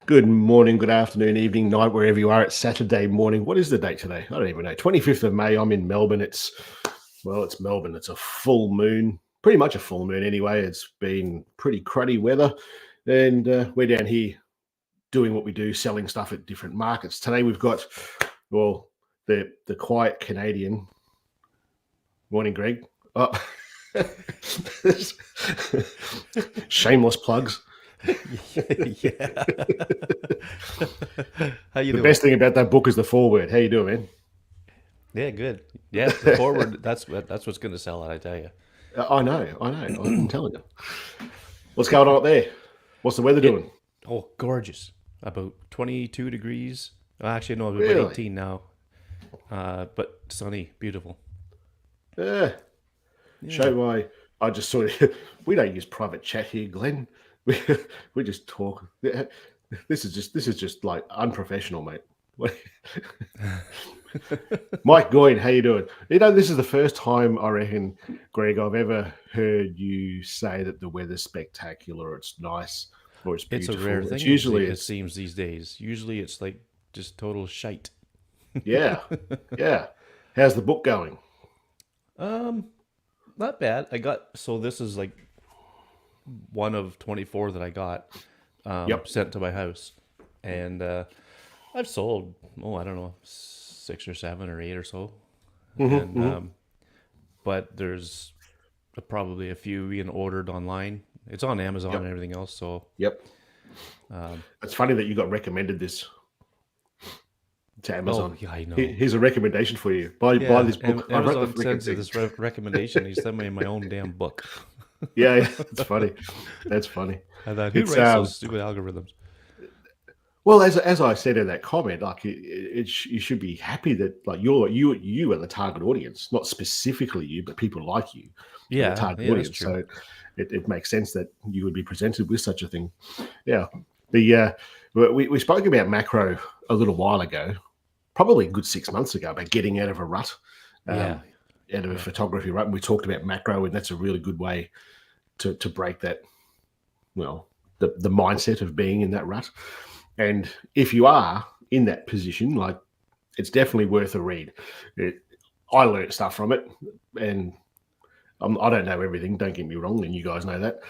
Good morning, good afternoon, evening, night, wherever you are. It's Saturday morning. What is the date today? I don't even know. 25th of May. I'm in Melbourne. It's Melbourne. It's a full moon, pretty much a full moon anyway. It's been pretty cruddy weather. And we're down here doing what we do, selling stuff at different markets. Today we've got, well, the quiet Canadian. Morning, Greg. Oh. Shameless plugs. Yeah. How you The doing? best thing about that book is the foreword. How you doing, man? Yeah, good. Yeah, the forward. That's what's going to sell it. I tell you. I know. I'm telling you. What's going on up there? What's the weather doing? Oh, gorgeous. About 22 degrees. Well, actually, no, it's Really? about 18 now. But sunny, beautiful. Yeah. Yeah. Show my. I just sort of. We don't use private chat here, Glenn. We just talk. This is just like unprofessional, mate. Mike Goyne, how you doing? You know, this is the first time I reckon, Greg, I've ever heard you say that the weather's spectacular, or it's nice, or it's It's beautiful. a rare It's thing. usually It it's seems these days. Usually, it's like just total shite. yeah. How's the book going? Not bad. This is like one of 24 that I got Yep. sent to my house, and I've sold I don't know, 6 or 7 or 8 or so, and but there's probably a few being ordered online. It's on Amazon Yep. and everything else. So Yep. It's funny that you got recommended this to Amazon. yeah, I know. Here's a recommendation for you. Buy this book. I wrote Amazon the sends you freaking this recommendation. He sent me my own damn book. yeah, it's funny. That's funny. I thought, who It's writes those stupid algorithms? well, as I said in that comment, like you should be happy that like you are the target audience, not specifically you, but people like you are the target That's audience. true. So it makes sense that you would be presented with such a thing. Yeah. The we spoke about macro a little while ago, probably a good 6 months ago, about getting out of a rut, Yeah. out of a photography rut. And we talked about macro, and that's a really good way to break that. Well, the mindset of being in that rut. And if you are in that position, like it's definitely worth a read. I learned stuff from it, and I don't know everything. Don't get me wrong, and you guys know that,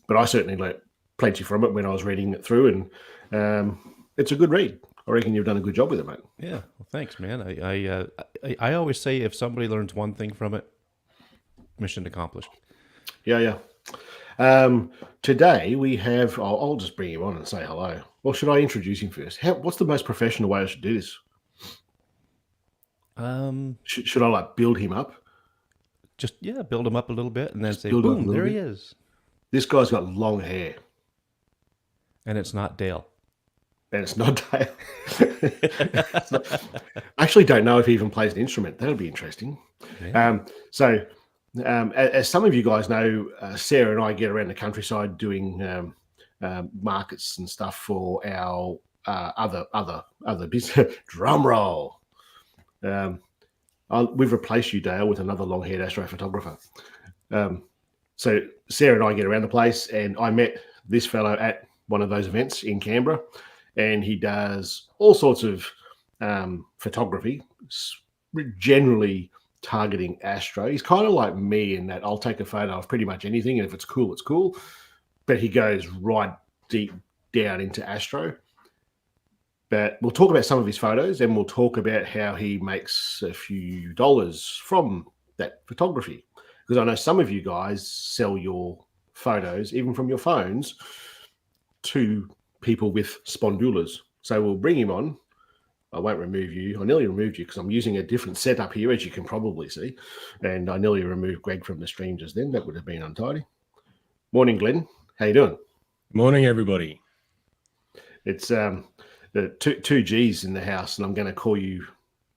but I certainly learned plenty from it when I was reading it through, and it's a good read. I reckon you've done a good job with it, mate. Yeah, well, thanks, man. I always say if somebody learns one thing from it, mission accomplished. Yeah. Today we have. I'll just bring him on and say hello. Well, should I introduce him first? What's the most professional way I should do this? Should I like build him up? Just build him up a little bit and then say, build him up a boom, little there he bit? is. This guy's got long hair, And it's not Dale. and it's not Dale. I actually don't know if he even plays an instrument. That'll be interesting. Yeah. As some of you guys know, Sarah and I get around the countryside doing markets and stuff for our other business. Drum roll. We've replaced you, Dale, with another long-haired astrophotographer. So Sarah and I get around the place, and I met this fellow at one of those events in Canberra, and he does all sorts of photography, generally targeting astro. He's kind of like me in that I'll take a photo of pretty much anything, and if it's cool, it's cool. But he goes right deep down into astro. But we'll talk about some of his photos, and we'll talk about how he makes a few dollars from that photography. Because I know some of you guys sell your photos, even from your phones, to people with spondulas. So we'll bring him on. I won't remove you. I nearly removed you because I'm using a different setup here, as you can probably see. And I nearly removed Greg from the stream just then. That would have been untidy. Morning, Glenn. How you doing? Morning, everybody. It's the two G's in the house, and I'm going to call you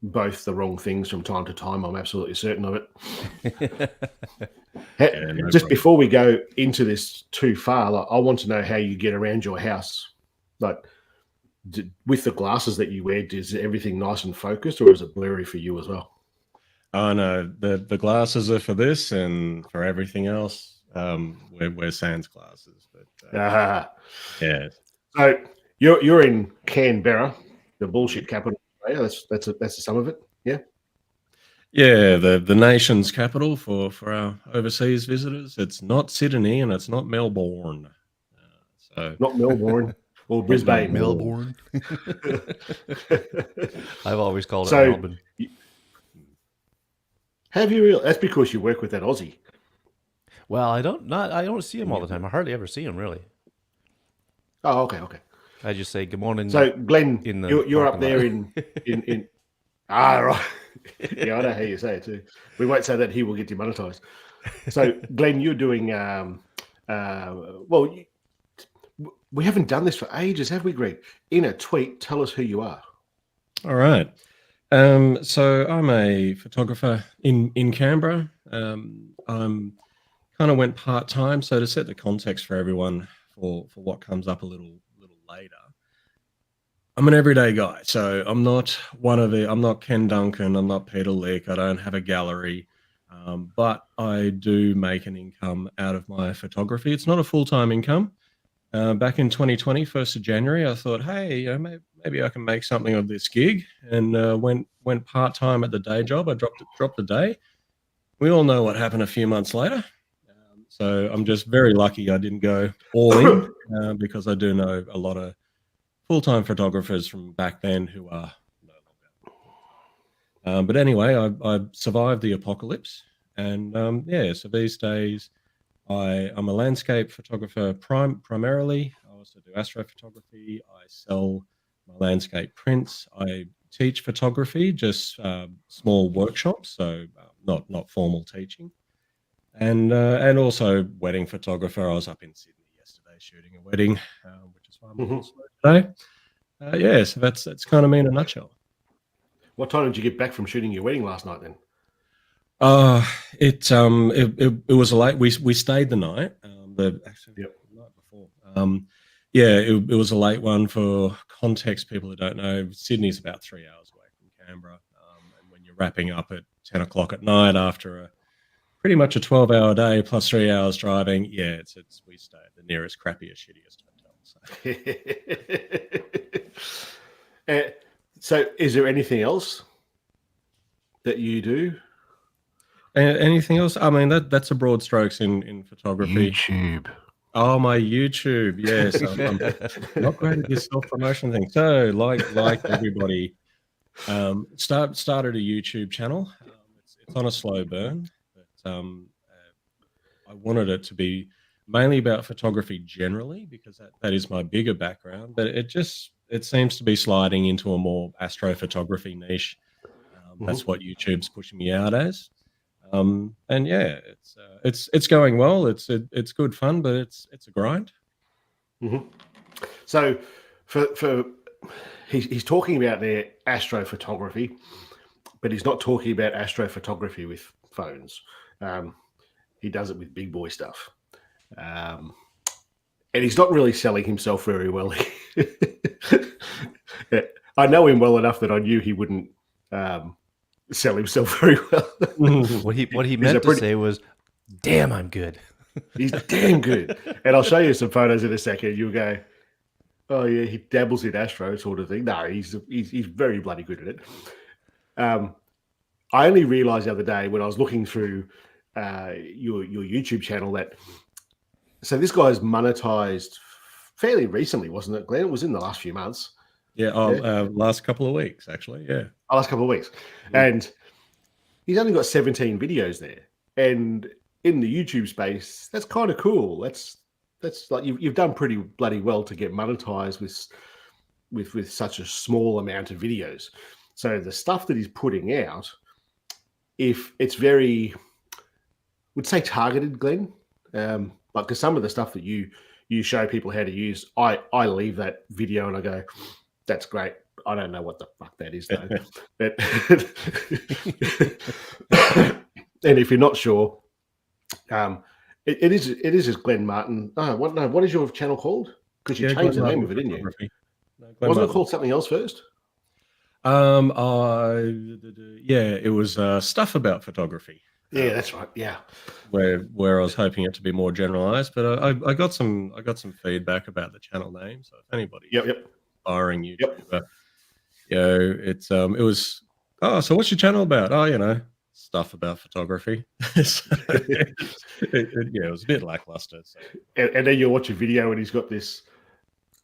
both the wrong things from time to time. I'm absolutely certain of it. Just before we go into this too far, like, I want to know how you get around your house. Like, with the glasses that you wear, is everything nice and focused, or is it blurry for you as well? Oh no, the glasses are for this, and for everything else, we're sans glasses. But Yeah. yeah. So You're in Canberra, the bullshit capital of Australia. That's the sum of it. Yeah. Yeah, the nation's capital for our overseas visitors. It's not Sydney and it's not Melbourne. So Not Melbourne or it's not Brisbane. Melbourne. I've always called it So- Melbourne. Have you really? That's because you work with that Aussie. Well, I don't see him all the time. I hardly ever see him really. Oh, okay. I just say good morning. So, Glenn, In the you're up parking there lot. in right. Yeah, I know how you say it too. We won't say that he will get demonetized. So, Glenn, you're doing well. We haven't done this for ages, have we, Greg? In a tweet, tell us who you are. all right. So I'm a photographer in Canberra. I'm kind of went part-time. So to set the context for everyone for what comes up a little later, I'm an everyday guy. So I'm not I'm not Ken Duncan. I'm not Peter Lick. I don't have a gallery. But I do make an income out of my photography. It's not a full-time income. Back in 2020, 1st of January, I thought, hey, maybe I can make something of this gig, and went part-time at the day job. I dropped the day. We all know what happened a few months later. So I'm just very lucky I didn't go all in because I do know a lot of full-time photographers from back then who are no longer. But anyway, I survived the apocalypse, and so these days I'm a landscape photographer primarily. I also do astrophotography. I sell my landscape prints. I teach photography, just small workshops, so not formal teaching. And also wedding photographer. I was up in Sydney yesterday shooting a wedding, which is why I'm a little slow today. So that's kind of me in a nutshell. What time did you get back from shooting your wedding last night then? It was a late. We stayed the night. The night before. It was a late one. For context, people who don't know, Sydney's about 3 hours away from Canberra. And when you're wrapping up at 10 o'clock at night after pretty much a 12-hour day plus 3 hours driving, we stay at the nearest crappiest, shittiest hotel. So. So, is there anything else that you do? Anything else? I mean, that's a broad strokes in photography. YouTube. Oh, my YouTube. Yes, I'm not great at this self-promotion thing. So, like everybody, started a YouTube channel. It's on a slow burn, but I wanted it to be mainly about photography generally because that is my bigger background. But it seems to be sliding into a more astrophotography niche. That's what YouTube's pushing me out as. It's going well. It's good fun, but it's a grind. Mm-hmm. So, he's talking about their astrophotography, but he's not talking about astrophotography with phones. He does it with big boy stuff, and he's not really selling himself very well. I know him well enough that I knew he wouldn't sell himself very well. What he meant to say was, "Damn, I'm good." He's damn good, and I'll show you some photos in a second. You'll go, "Oh yeah, he dabbles in astro sort of thing." No, he's very bloody good at it. I only realized the other day when I was looking through your YouTube channel that this guy's monetized fairly recently, wasn't it, Glenn? It was in the last few months. Last couple of weeks, actually. Yeah. Last couple of weeks. And he's only got 17 videos there. And in the YouTube space, that's kind of cool. That's like you've done pretty bloody well to get monetized with such a small amount of videos. So the stuff that he's putting out, if it's very, would say targeted, Glenn, because some of the stuff that you show people how to use, I leave that video and I go, that's great. I don't know what the fuck that is though. But and if you're not sure, it is just Glenn Martin. What is your channel called? Because you changed the name of it, didn't you? Wasn't it called something else first? It was stuff about photography. Yeah, that's right. Yeah. Where I was hoping it to be more generalized, but I got some feedback about the channel name. So if anybody's Yep. aspiring Yep. YouTuber, it was, oh, so what's your channel about? Oh, stuff about photography. So it was a bit lackluster. So. And then you watch a video and he's got this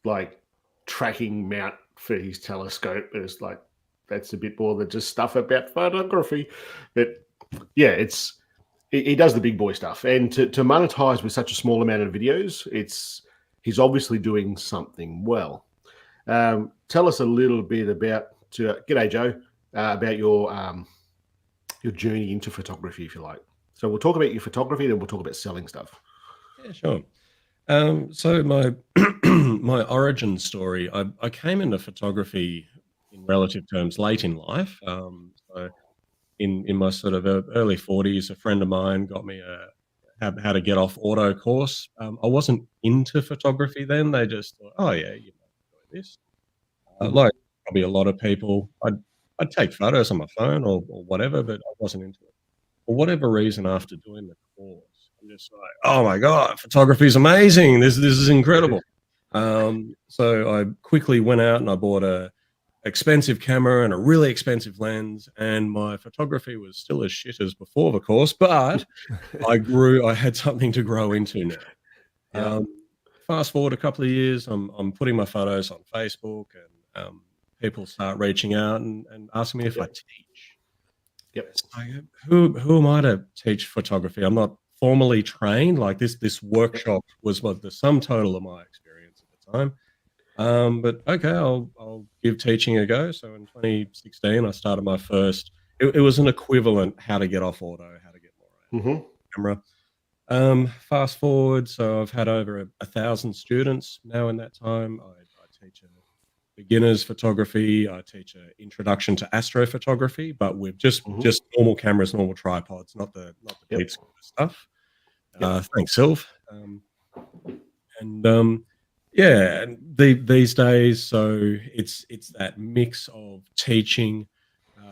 like tracking mount for his telescope. And it's like, that's a bit more than just stuff about photography. But yeah, he does the big boy stuff. And to monetize with such a small amount of videos, he's obviously doing something well. Tell us a little bit about, g'day Joe, about your journey into photography, if you like. So we'll talk about your photography, then we'll talk about selling stuff. Yeah, sure. So my my origin story, I came into photography in relative terms late in life. So in my sort of early 40s, a friend of mine got me how to get off auto course. I wasn't into photography then. They just thought, oh yeah, you might enjoy this. Like probably a lot of people, I'd take photos on my phone or whatever, but I wasn't into it. For whatever reason, after doing the course, I'm just like, oh my God, photography is amazing. This is incredible. So I quickly went out and I bought a expensive camera and a really expensive lens, and my photography was still as shit as before the course, but I had something to grow into now. Yeah. Fast forward a couple of years, I'm putting my photos on Facebook, and people start reaching out and asking me if I teach. Yep. Who am I to teach photography? I'm not formally trained. Like this workshop was what the sum total of my experience at the time. But okay, I'll give teaching a go. So in 2016, I started my first. It was an equivalent how to get off auto, how to get more camera. Fast forward, so I've had over 1,000 students now in that time. I teach a beginner's photography. I teach an introduction to astrophotography, but with just normal cameras, normal tripods, not the deep stuff. Thanks, Sylv. These days, so it's that mix of teaching,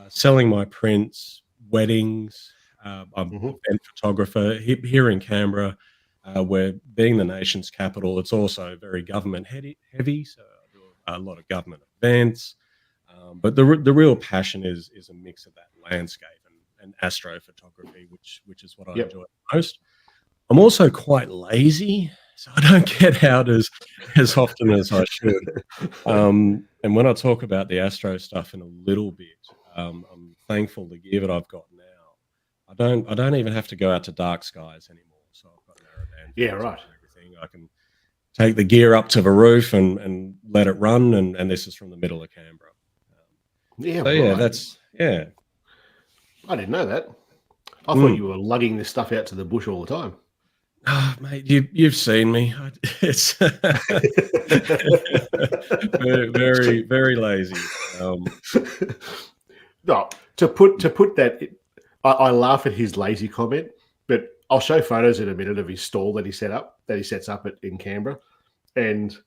selling my prints, weddings. I'm an event photographer here in Canberra, where being the nation's capital, it's also very government heavy. So I do a lot of government events. But the real passion is a mix of that landscape and astrophotography, which is what I enjoy the most. I'm also quite lazy, so I don't get out as often as I should. And when I talk about the astro stuff in a little bit, I'm thankful the gear that I've got now. I don't even have to go out to dark skies anymore. So I've got narrowband. Yeah, right. And everything. I can take the gear up to the roof and let it run, and this is from the middle of Canberra. I didn't know that. I thought you were lugging this stuff out to the bush all the time. Oh, mate, you've seen me. It's very, very lazy. No, to put that, I laugh at his lazy comment, but I'll show photos in a minute of his stall that he sets up in Canberra, and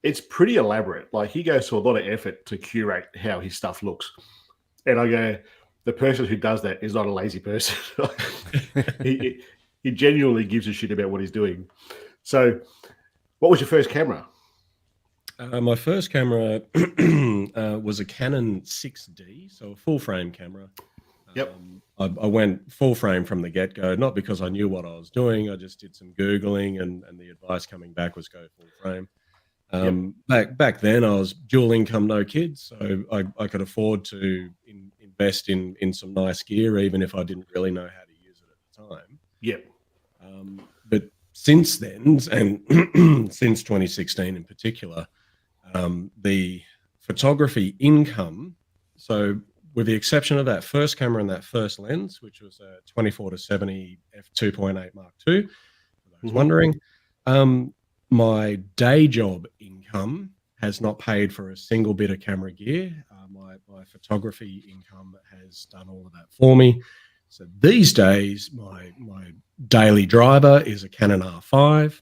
it's pretty elaborate. Like he goes to a lot of effort to curate how his stuff looks, and I go, the person who does that is not a lazy person. He genuinely gives a shit about what he's doing. So, what was your first camera? My first camera was a Canon 6D, so a full frame camera. Yep. I went full frame from the get-go, not because I knew what I was doing. I just did some Googling, and the advice coming back was go full frame. Back then, I was dual income, no kids, so I could afford to invest in some nice gear, even if I didn't really know how to use it at the time. Yep. But since then, and since 2016 in particular, the photography income, so with the exception of that first camera and that first lens, which was a 24-70 f2.8 Mark II, for those wondering, my day job income has not paid for a single bit of camera gear. My photography income has done all of that for me. So these days, my daily driver is a Canon R5,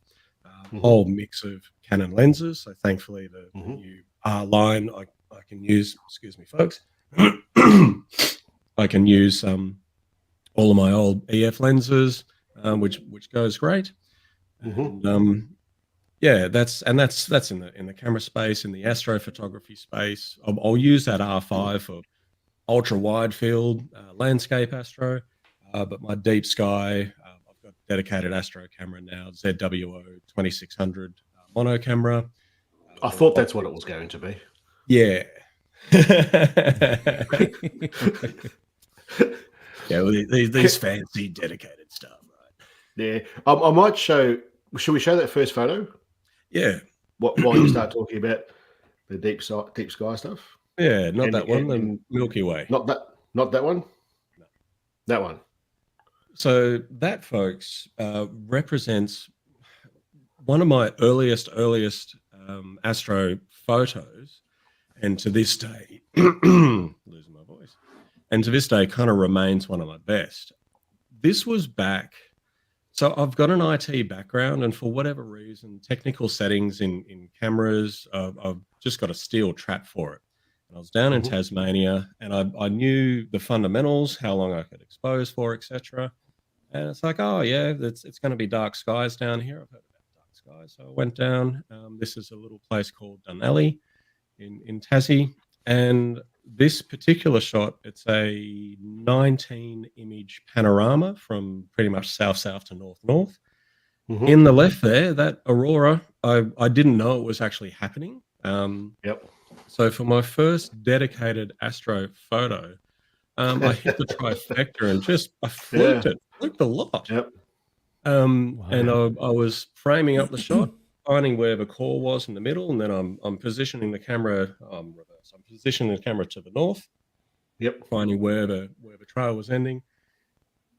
whole mix of Canon lenses. So thankfully, the new R line I can use. Excuse me, folks. I can use all of my old EF lenses, which goes great. Mhm. And yeah, that's in the camera space, in the astrophotography space. I'll use that R5 for ultra wide field landscape astro, but my deep sky, I've got dedicated astro camera now, ZWO 2600 mono camera. I Or thought that's what it was going to be. yeah. Yeah, well, these fancy dedicated stuff, right? Yeah, I might show. Should we show that first photo? Yeah. While you start talking about the deep sky stuff, Yeah, not and, that one, the and Milky Way. not that one. No. That one. So that, folks, represents one of my earliest astro photos, and to this day, losing my voice, and to this day, kind of remains one of my best. This was back. So I've got an IT background, and for whatever reason, technical settings in cameras, I've just got a steel trap for it. And I was down in Mhm. Tasmania, and I knew the fundamentals, how long I could expose for, etc. And it's like, oh yeah, it's going to be dark skies down here. I've heard about dark skies, so I went down. This is a little place called Dunelly in Tassie, and this particular shot, it's a 19 image panorama from pretty much south to north. Mhm. In the left there, that aurora, I didn't know it was actually happening. Yep. So for my first dedicated astro photo, I hit the trifecta and I fluked Yeah. it, fluked a lot. Yep. And Wow. I was framing up the shot, finding where the core was in the middle, and then I'm positioning the camera reverse. I'm positioning the camera to the north, Yep. finding where the trail was ending,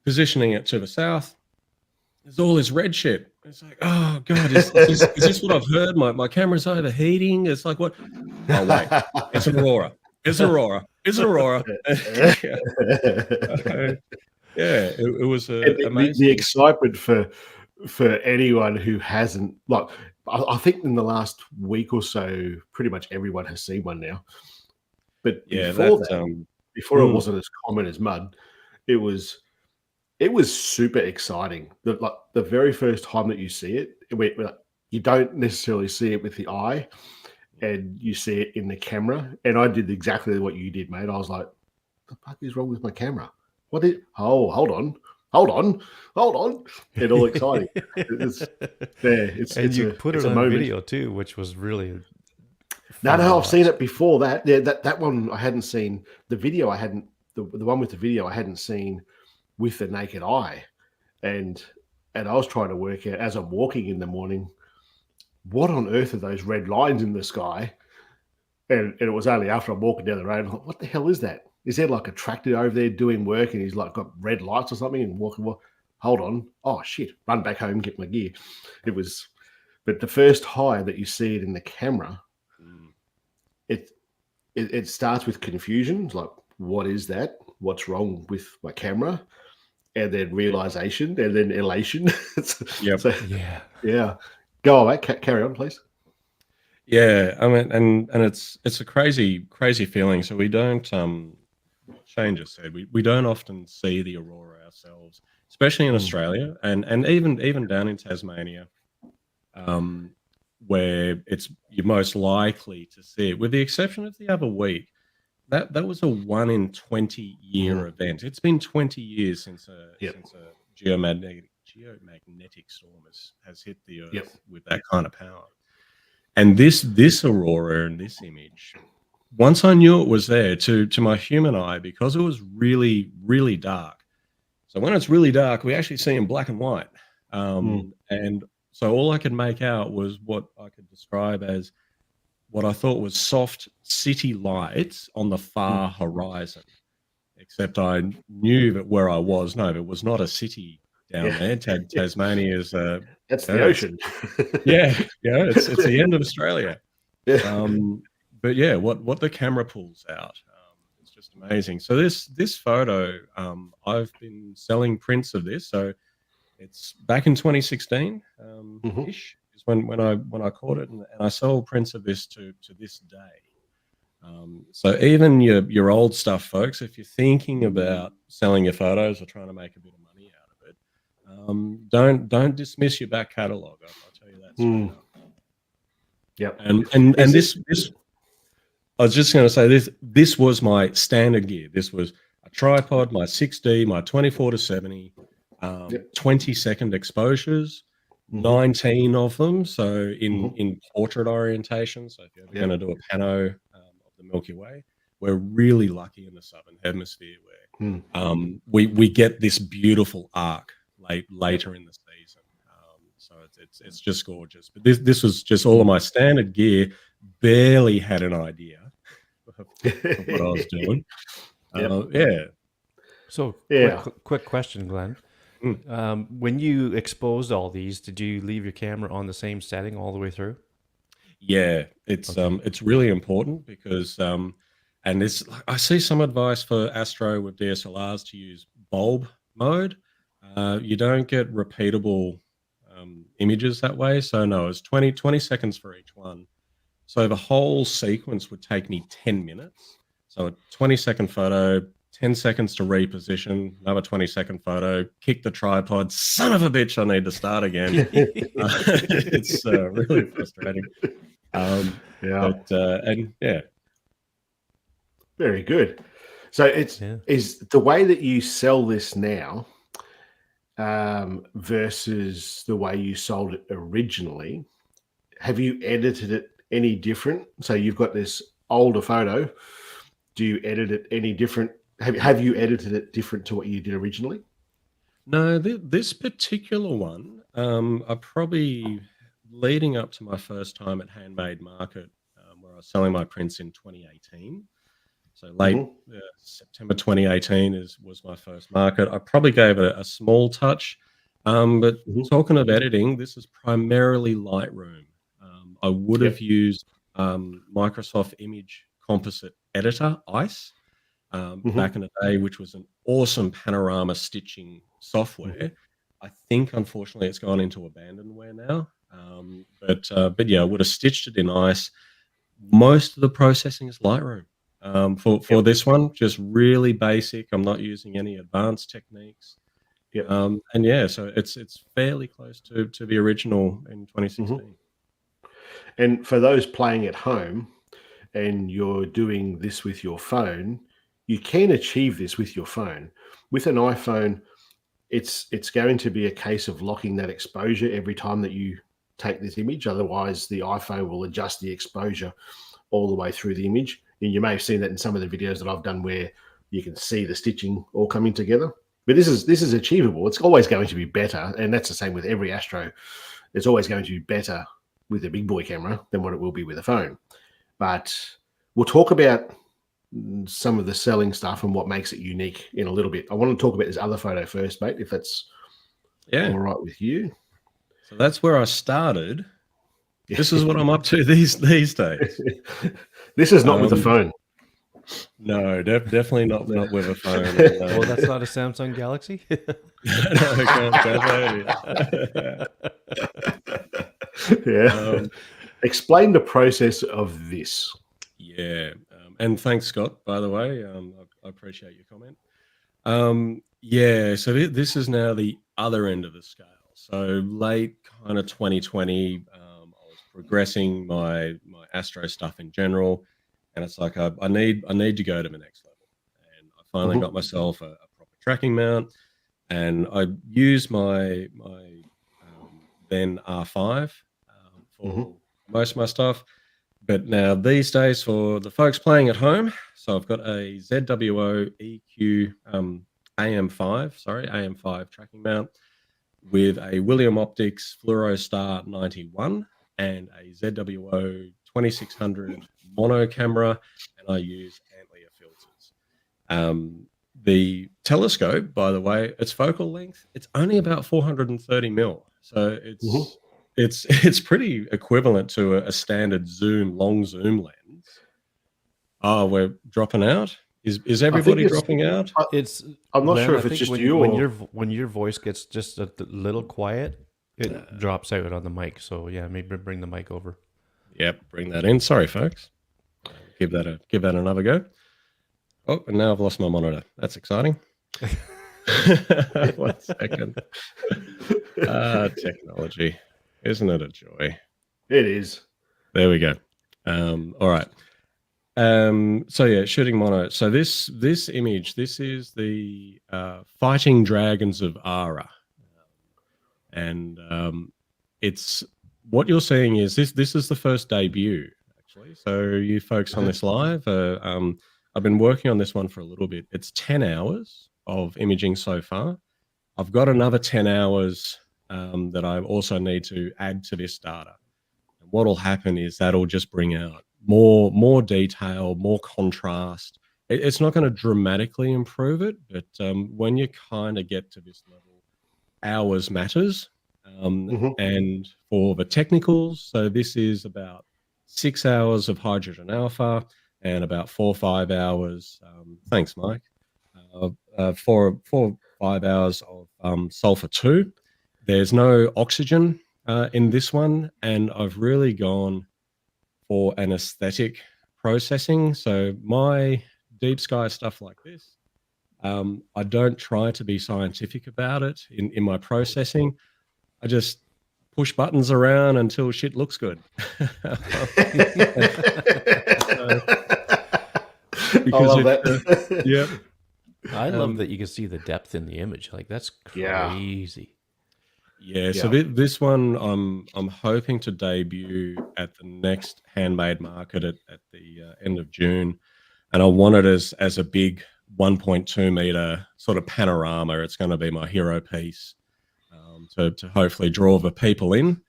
positioning it to the south. There's all this red shit. It's like, oh god, is this what I've heard? My camera's overheating. It's like, what? Oh wait, it's an aurora. It's an aurora. It's an aurora. Yeah. Yeah, it was And the amazing. excitement for anyone who hasn't, like, I think in the last week or so, pretty much everyone has seen one now. But Yeah, before that that, before it wasn't as common as mud, it was super exciting. The very first time that you see it, you don't necessarily see it with the eye, and you see it in the camera. And I did exactly what you did, mate. I was like, "The fuck is wrong with my camera? What is? Oh, hold on!" And all exciting. It's there. And you put It's it a on moment. video too, which was really No, fun to no, I've seen watch. it before that. Yeah, that one I hadn't seen. The video I hadn't. The one with the video I hadn't seen with the naked eye, and I was trying to work out as I'm walking in the morning, what on earth are those red lines in the sky? And it was only after I'm walking down the road, I'm like, what the hell is that? Is there like a tractor over there doing work and he's like got red lights or something and walking? Well, hold on. Oh shit! Run back home, get my gear. It was, but the first high that you see it in the camera, Mm. it starts with confusion. It's like, what is that? What's wrong with my camera? And then realization, and then elation. Yep. So Yeah. yeah, go on, mate. Carry on, please. Yeah, I mean, and it's a crazy feeling. So we don't, what Shane just said, we don't often see the aurora ourselves, especially in Mm. Australia, and even down in Tasmania, um, where you're most likely to see it, with the exception of the other week. That was a 1 in 20 year Mhm. event. It's been 20 years since Yep. a geomagnetic storm has hit the Yep. Earth with that kind of power. And this aurora and this image, once I knew it was there, to my human eye, because it was really dark. So when it's really dark, we actually see in black and white. Mm. And so all I could make out was what I could describe as what I thought was soft city lights on the far horizon. Except I knew that where I was, no, it was not a city down Yeah. there. Tasmania is That's the yeah, ocean. it's the end of Australia. Yeah. But yeah, what the camera pulls out, it's just amazing. So this photo, I've been selling prints of this. So it's back in 2016 Mhm. ish is when I caught it, and I sold prints of this to this day. So even your old stuff, folks, if you're thinking about selling your photos or trying to make a bit of money out of it, don't dismiss your back catalogue. I'll tell you that straight up. Yep. And this I was just going to say this was my standard gear. This was a tripod, my 6D, my 24-70, 20-second exposures, 19 of them. So in portrait orientation. So if you're ever going to do a pano of the Milky Way, we're really lucky in the Southern Hemisphere where we get this beautiful arc later in the season. So it's just gorgeous. But this was just all of my standard gear. Barely had an idea of what I was doing. So quick question, Glenn. When you exposed all these, did you leave your camera on the same setting all the way through? Yeah, it's really important because and it's I see some advice for astro with DSLRs to use bulb mode. You don't get repeatable images that way. So no, it's 20 seconds for each one. So the whole sequence would take me 10 minutes. So a 20-second photo, 10 seconds to reposition, another 20-second photo, kick the tripod. Son of a bitch, I need to start again. It's really frustrating. Very good. So is the way that you sell this now versus the way you sold it originally, have you edited it any different? So you've got this older photo. Do you edit it any different? Have you edited it different to what you did originally? No, this particular one, I probably leading up to my first time at Handmade Market, where I was selling my prints in 2018. So late September 2018 was my first market. I probably gave it a small touch. But talking of editing, this is primarily Lightroom. I would have used Microsoft Image Composite Editor, ICE, back in the day, which was an awesome panorama stitching software. I think, unfortunately, it's gone into abandonware now. But yeah, I would have stitched it in ICE. Most of the processing is Lightroom. For this one, just really basic. I'm not using any advanced techniques. And yeah, so it's fairly close to the original in 2016. And for those playing at home and you're doing this with your phone, you can achieve this with your phone. With an iPhone, it's going to be a case of locking that exposure every time that you take this image. Otherwise, the iPhone will adjust the exposure all the way through the image. And you may have seen that in some of the videos that I've done where you can see the stitching all coming together. But this is achievable. It's always going to be better. And that's the same with every astro. It's always going to be better with a big boy camera than what it will be with a phone. But we'll talk about some of the selling stuff and what makes it unique in a little bit. I want to talk about this other photo first, mate, if that's all right with you. So that's where I started. This is what I'm up to these days. This is not with a phone. No, definitely not with a phone. Well, that's not a Samsung Galaxy. Explain the process of this. Yeah, and thanks, Scott, by the way. I appreciate your comment. So this is now the other end of the scale. So late kind of 2020, I was progressing my astro stuff in general, and it's like I need to go to the next level. And I finally got myself a proper tracking mount, and I used my then R5 for most of my stuff. But now these days, for the folks playing at home, so I've got a ZWO EQ AM5 tracking mount with a William Optics Fluorostar 91 and a ZWO 2600 mono camera, and I use Antlier filters. The telescope, by the way, its focal length, it's only about 430 mil. So it's pretty equivalent to a standard long zoom lens. Oh, we're dropping out. Is everybody dropping out? I'm not sure if it's just you or when your voice gets just a little quiet, it drops out on the mic. So yeah, maybe bring the mic over. Yep, bring that in. Sorry, folks. give that another go. Oh, and now I've lost my monitor. That's exciting. 1 second. Technology, isn't it a joy? It is. There we go. All right. So yeah, shooting mono. So this image, this is the Fighting Dragons of Ara, and it's what you're seeing is this is the first debut actually. So you folks on this live, I've been working on this one for a little bit. It's 10 hours of imaging so far. I've got another 10 hours that I also need to add to this data. And what will happen is that'll just bring out more detail, more contrast. It's not going to dramatically improve it, but when you kind of get to this level, hours matters. And for the technicals, so this is about 6 hours of hydrogen alpha and about 4 or 5 hours. Thanks, Mike. 4 or 5 hours of sulfur 2. There's no oxygen in this one, and I've really gone for an aesthetic processing. So my deep sky stuff like this, I don't try to be scientific about it in my processing. I just push buttons around until shit looks good. I love that. Yep. I love that you can see the depth in the image. Like, that's crazy. Yeah. So this one, I'm hoping to debut at the next handmade market at the end of June, and I want it as a big 1.2 meter sort of panorama. It's going to be my hero piece. To hopefully draw the people in.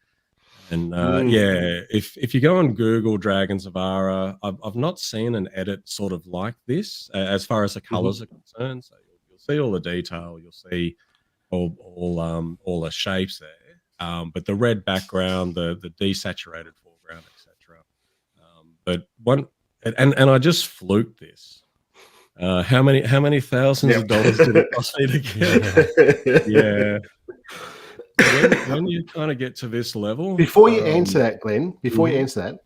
And if you go on Google Dragons of Ara, I've not seen an edit sort of like this as far as the colors are concerned. So you'll see all the detail, you'll see all the shapes there, but the red background, the desaturated foreground, etc. But one and I just fluked this. How many thousands of dollars did it cost me to get? Yeah. When you kind of get to this level, before you answer that, Glenn, you answer that,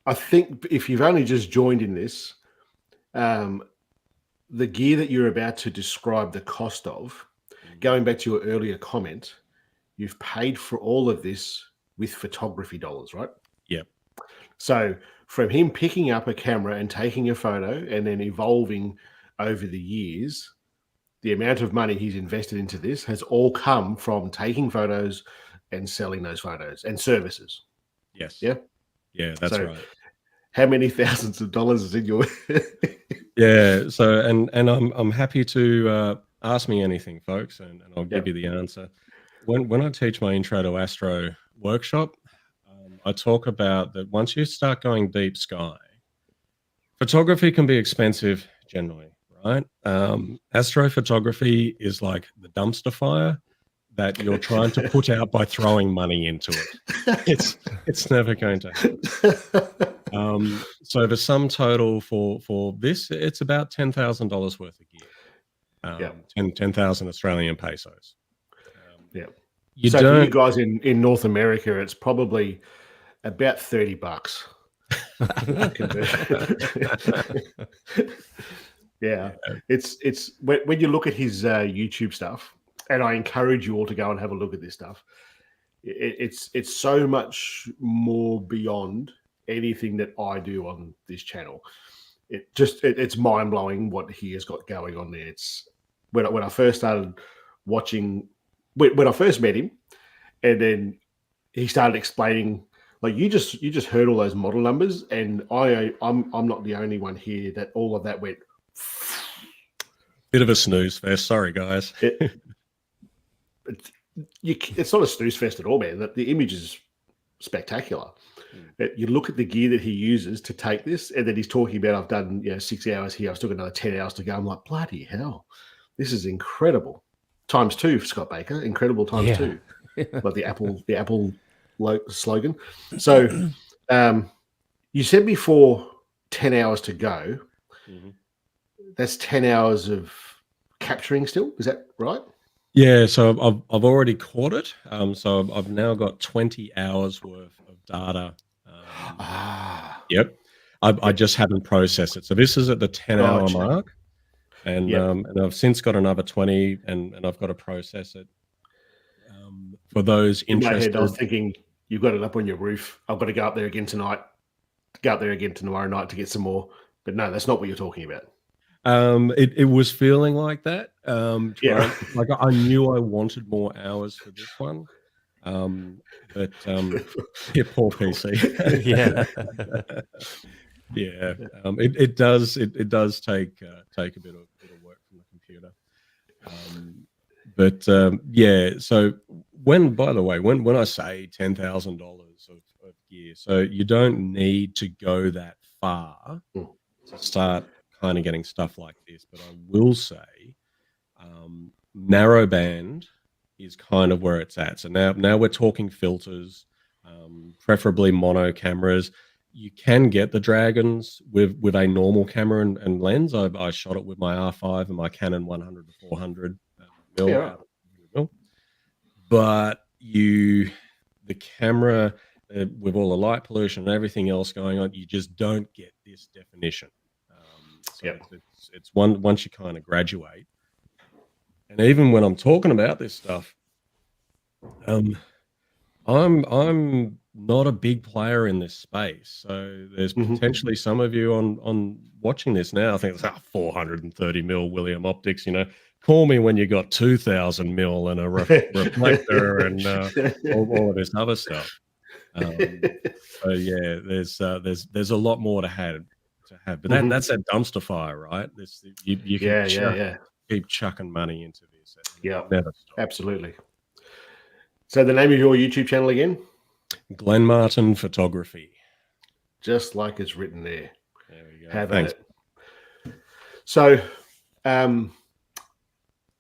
I think if you've only just joined in this, the gear that you're about to describe the cost of, going back to your earlier comment, you've paid for all of this with photography dollars, right? Yep. So from him picking up a camera and taking a photo and then evolving over the years, the amount of money he's invested into this has all come from taking photos and selling those photos and services. Yes. Yeah. Yeah, that's right. How many thousands of dollars is in your? Yeah. So, and I'm happy to ask me anything, folks, and I'll give you the answer. When I teach my Intro to Astro workshop, I talk about that once you start going deep sky, photography can be expensive generally. Right. Astrophotography is like the dumpster fire that you're trying to put out by throwing money into it. It's never going to happen. So the sum total for this, it's about $10,000 worth of gear. 10,000 Australian pesos. So for you guys in North America, it's probably about $30. Yeah, it's when you look at his YouTube stuff, and I encourage you all to go and have a look at this stuff. It's so much more beyond anything that I do on this channel. It's mind blowing what he has got going on there. It's when I first started watching, when I first met him, and then he started explaining. Like you just heard all those model numbers, and I'm not the only one here that all of that went. Bit of a snooze fest. Sorry, guys. It's not a snooze fest at all, man. The image is spectacular. You look at the gear that he uses to take this, and then he's talking about, I've done 6 hours here. I've still got another 10 hours to go. I'm like, bloody hell, this is incredible. Times 2 for Scott Baker. Incredible times 2. Like the Apple slogan. So you said before 10 hours to go. That's 10 hours of capturing still. Is that right? Yeah. So I've already caught it. So I've now got 20 hours worth of data. Yep. I just haven't processed it. So this is at the 10-hour Gotcha. mark, and I've since got another 20, and I've got to process it. For those In my interested, head, I was thinking, you've got it up on your roof. I've got to go up there again tonight, go up there again tomorrow night to get some more. But no, that's not what you're talking about. it was feeling like that. Yeah. Like I knew I wanted more hours for this one. But yeah, poor PC. Yeah. Yeah, it does take a bit of work from the computer. But yeah, so by the way, when I say $10,000 of gear, so you don't need to go that far Mm. to start kind of getting stuff like this. But I will say, narrowband is kind of where it's at. So now we're talking filters, preferably mono cameras. You can get the Dragons with a normal camera and lens. I shot it with my R5 and my Canon 100 to 400 mil, Yeah. out of 100 mil. But the camera, with all the light pollution and everything else going on, you just don't get this definition. So it's once you kind of graduate. And even when I'm talking about this stuff, I'm not a big player in this space. So there's potentially some of you on watching this now. I think it's 430 mil William optics. Call me when you got 2,000 mil and a reflector and all of this other stuff. So yeah, there's a lot more to have. But that's that dumpster fire, right? You can keep chucking money into this. Yeah, never stop. Absolutely. So the name of your YouTube channel again? Glenn Martin Photography. Just like it's written there. There we go. Have Thanks. it. So,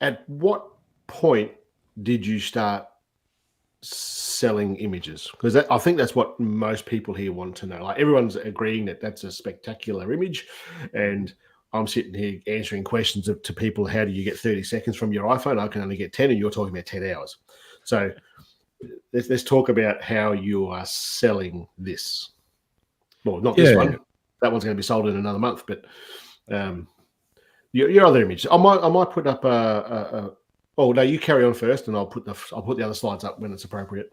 at what point did you start selling images? Because I think that's what most people here want to know. Like, everyone's agreeing that that's a spectacular image, and I'm sitting here answering questions to people. How do you get 30 seconds from your iPhone? I can only get 10, and you're talking about 10 hours. So let's talk about how you are selling this. Well, not this one. That one's going to be sold in another month. But your other image, I might put up oh no, you carry on first, and I'll put the other slides up when it's appropriate.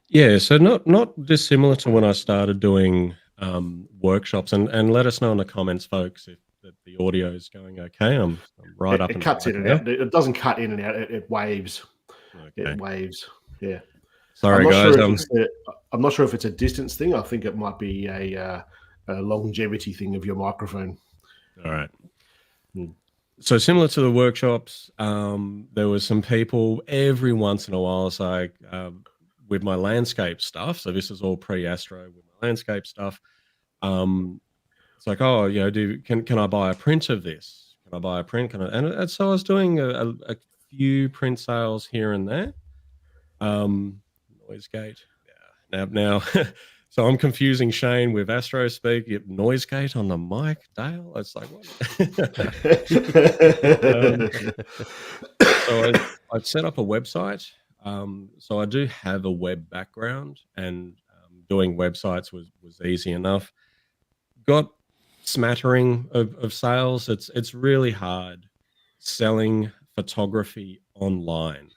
Yeah, so not dissimilar to when I started doing workshops, and let us know in the comments, folks, if the audio is going okay. I'm right up. It cuts in and out. It doesn't cut in and out. It waves. Okay. It waves. Yeah. Sorry, guys. I'm not sure if it's a distance thing. I think it might be a longevity thing of your microphone. All right. So similar to the workshops, there was some people every once in a while. It's like with my landscape stuff. So this is all pre-Astro with my landscape stuff. It's like, oh, can I buy a print of this? Can I buy a print? And so I was doing a few print sales here and there. Noise gate. Yeah. Now, so I'm confusing Shane with Astro Speak. Noise gate on the mic, Dale. It's like, what? So I've set up a website. So I do have a web background, and doing websites was easy enough. Got smattering of sales. It's really hard selling photography online.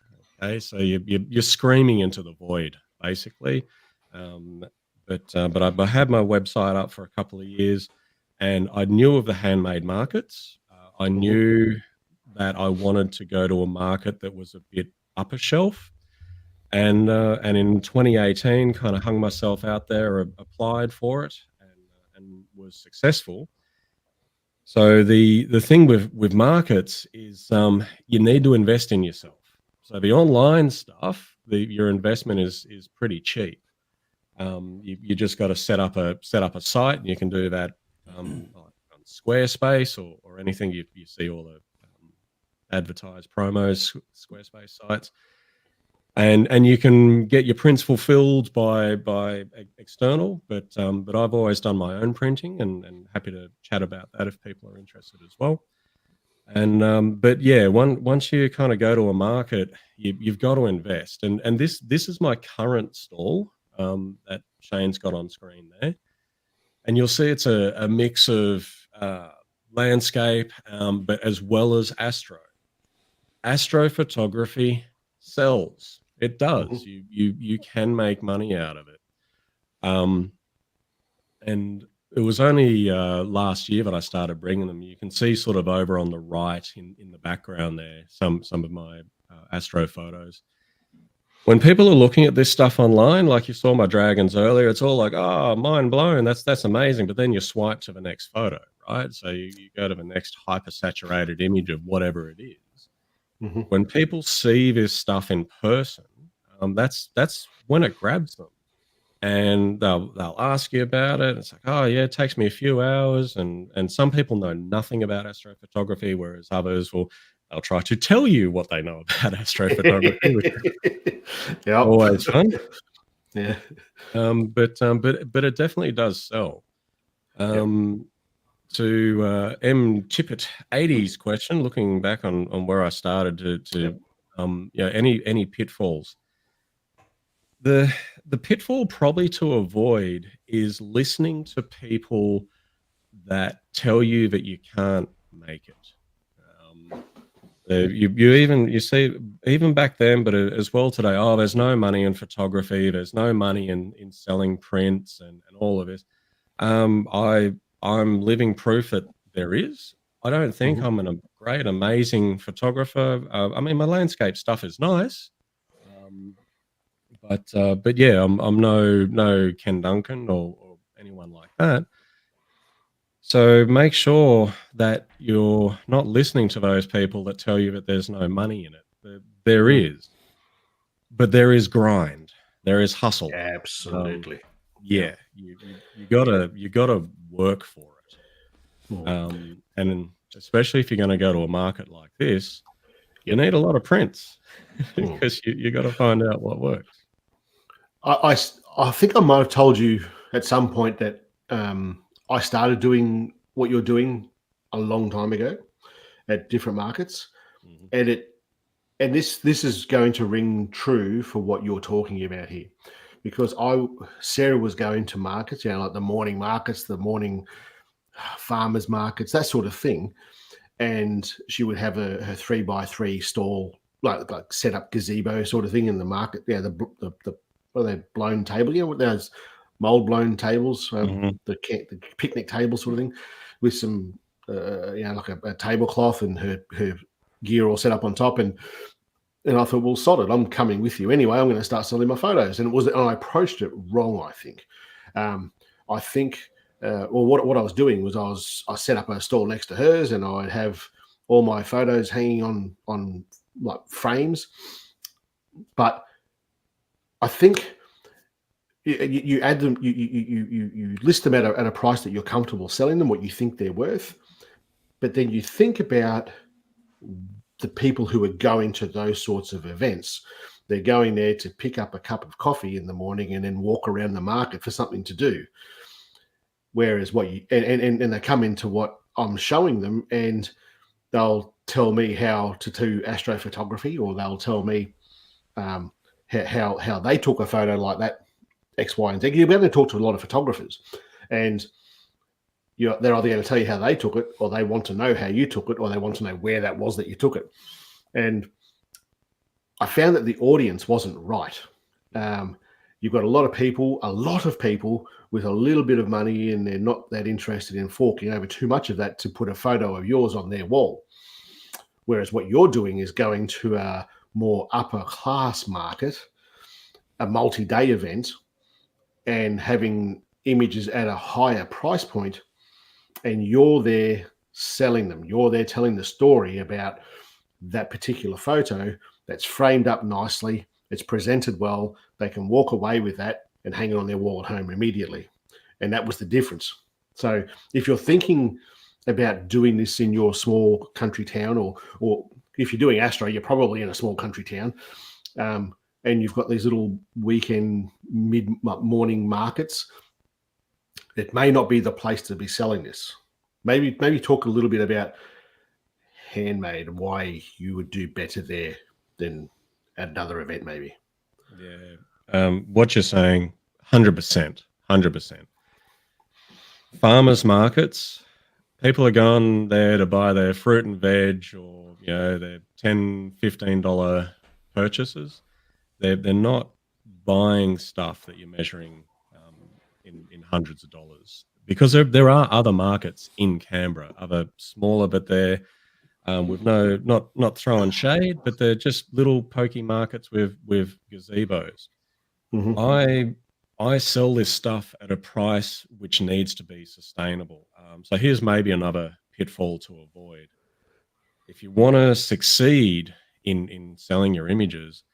Okay, so you're screaming into the void, basically. But I had my website up for a couple of years, and I knew of the handmade markets. I knew that I wanted to go to a market that was a bit upper shelf, and in 2018, kind of hung myself out there, applied for it, and was successful. So the thing with markets is you need to invest in yourself. So the online stuff, your investment is pretty cheap. You just got to set up a site, and you can do that on Squarespace or anything. You see all the advertised promos, Squarespace sites, and you can get your prints fulfilled by external. But I've always done my own printing, and happy to chat about that if people are interested as well. And but yeah, once you kind of go to a market, you've got to invest. And this is my current stall that Shane's got on screen there. and you'll see it's a mix of landscape, but as well as astro. Astrophotography sells. It does. You can make money out of it. And it was only last year that I started bringing them. You can see sort of over on the right in the background there some of my astro photos. When people are looking at this stuff online, like you saw my dragons earlier, it's all like, oh, mind blown. That's amazing. But then you swipe to the next photo, right? So you go to the next hyper-saturated image of whatever it is. When people see this stuff in person, that's when it grabs them. And they'll ask you about it. It's like, oh yeah, it takes me a few hours. And some people know nothing about astrophotography, whereas others they'll try to tell you what they know about astrophotography, which is always fun. Yeah. But it definitely does sell. To M Tippett 80's question, looking back on where I started to any pitfalls. The pitfall probably to avoid is listening to people that tell you that you can't make it. You see even back then, but as well today. Oh, there's no money in photography. There's no money in selling prints and all of this. I'm living proof that there is. I don't think I'm a great, amazing photographer. I mean, my landscape stuff is nice, but yeah, I'm no Ken Duncan or anyone like that. So make sure that you're not listening to those people that tell you that there's no money in it. There is, but there is grind. There is hustle. Absolutely. Yeah, you gotta work for it. And especially if you're going to go to a market like this, you need a lot of prints because you got to find out what works. I think I might have told you at some point that I started doing what you're doing a long time ago at different markets, and this is going to ring true for what you're talking about here, because Sarah was going to markets, like the morning markets, the morning farmers markets, that sort of thing, and she would have her 3x3 stall, like set up gazebo sort of thing in the market. Yeah, the what are they, blown table? Yeah, what those mold blown tables, the picnic table sort of thing, with some like a tablecloth and her gear all set up on top. And I thought, well, sod it, I'm coming with you anyway. I'm going to start selling my photos. And I approached it wrong, I think. What I was doing was I set up a stall next to hers, and I'd have all my photos hanging on like frames. But I think you add them, you list them at a price that you're comfortable selling them, what you think they're worth. But then you think about the people who are going to those sorts of events. They're going there to pick up a cup of coffee in the morning and then walk around the market for something to do. Whereas and they come into what I'm showing them, and they'll tell me how to do astrophotography, or they'll tell me how they took a photo like that, X, Y, and Z. You're going to talk to a lot of photographers, and they're either going to tell you how they took it, or they want to know how you took it, or they want to know where that was that you took it. And I found that the audience wasn't right. You've got a lot of people with a little bit of money, and they're not that interested in forking over too much of that to put a photo of yours on their wall. Whereas what you're doing is going to a more upper class market, a multi-day event, and having images at a higher price point, and you're there selling them. You're there telling the story about that particular photo that's framed up nicely, it's presented well, they can walk away with that and hang it on their wall at home immediately. And that was the difference. So if you're thinking about doing this in your small country town, or if you're doing astro, you're probably in a small country town, and you've got these little weekend mid-morning markets, it may not be the place to be selling this. Maybe talk a little bit about handmade and why you would do better there than at another event, maybe. Yeah. What you're saying, 100%. farmers markets, people are going there to buy their fruit and veg, or their $10, $15 purchases. They're not buying stuff that you're measuring in hundreds of dollars, because there are other markets in Canberra, other smaller, but they're with not throwing shade, but they're just little pokey markets with gazebos. Mm-hmm. I sell this stuff at a price which needs to be sustainable. So here's maybe another pitfall to avoid. If you want to succeed in selling your images,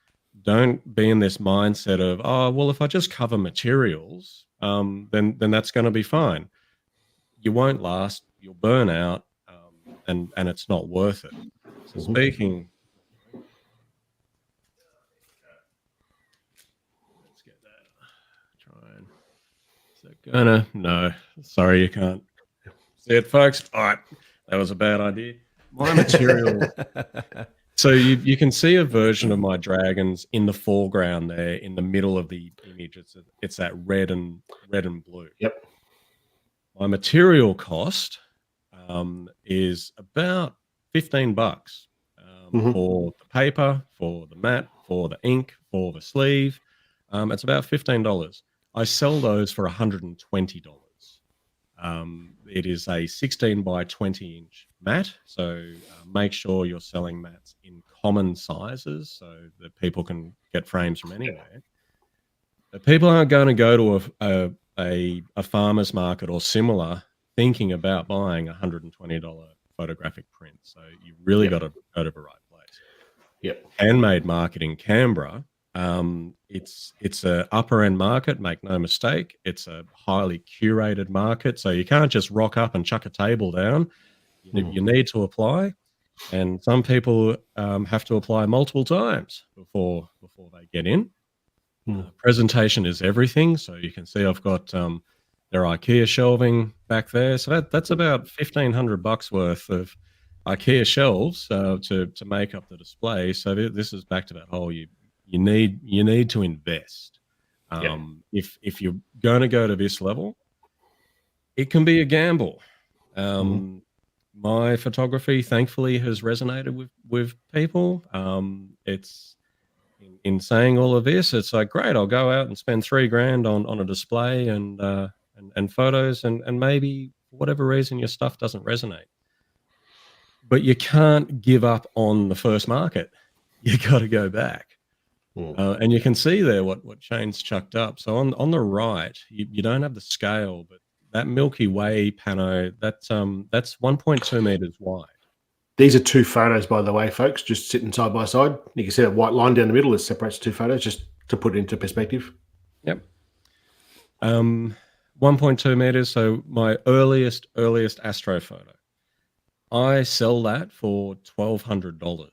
don't be in this mindset of, oh, well, if I just cover materials, then that's going to be fine. You won't last. You'll burn out, and it's not worth it. So Mm-hmm. speaking, let's get that. Try and is that gonna? No, sorry, you can't see it, folks. All right, that was a bad idea. My material. So you can see a version of my dragons in the foreground there, in the middle of the image. It's that red and blue. Yep. My material cost is about $15 for the paper, for the mat, for the ink, for the sleeve. It's about $15. I sell those for $120. It is a 16 by 20 inch mat, so make sure you're selling mats in common sizes so that people can get frames from anywhere. But people aren't going to go to a farmer's market or similar thinking about buying a $120 photographic print. So you really got to go to the right place. Yep. Handmade market in Canberra, it's a upper end market, make no mistake. It's a highly curated market, so you can't just rock up and chuck a table down. You need to apply, and some people have to apply multiple times before they get in. Presentation is everything, so you can see I've got their IKEA shelving back there, so that's about $1,500 worth of IKEA shelves to make up the display. So this is back to that whole you need to invest. If you're going to go to this level, it can be a gamble. My photography, thankfully, has resonated with people. It's in saying all of this, it's like, great, I'll go out and spend $3,000 on a display and photos, and maybe for whatever reason your stuff doesn't resonate. But you can't give up on the first market. You got to go back. And you can see there what Shane's chucked up. So on the right, you don't have the scale, but that Milky Way pano, that's 1.2 meters wide. These are two photos, by the way, folks, just sitting side by side. You can see a white line down the middle that separates two photos, just to put it into perspective. Yep. 1.2 meters. So my earliest astro photo, I sell that for $1,200.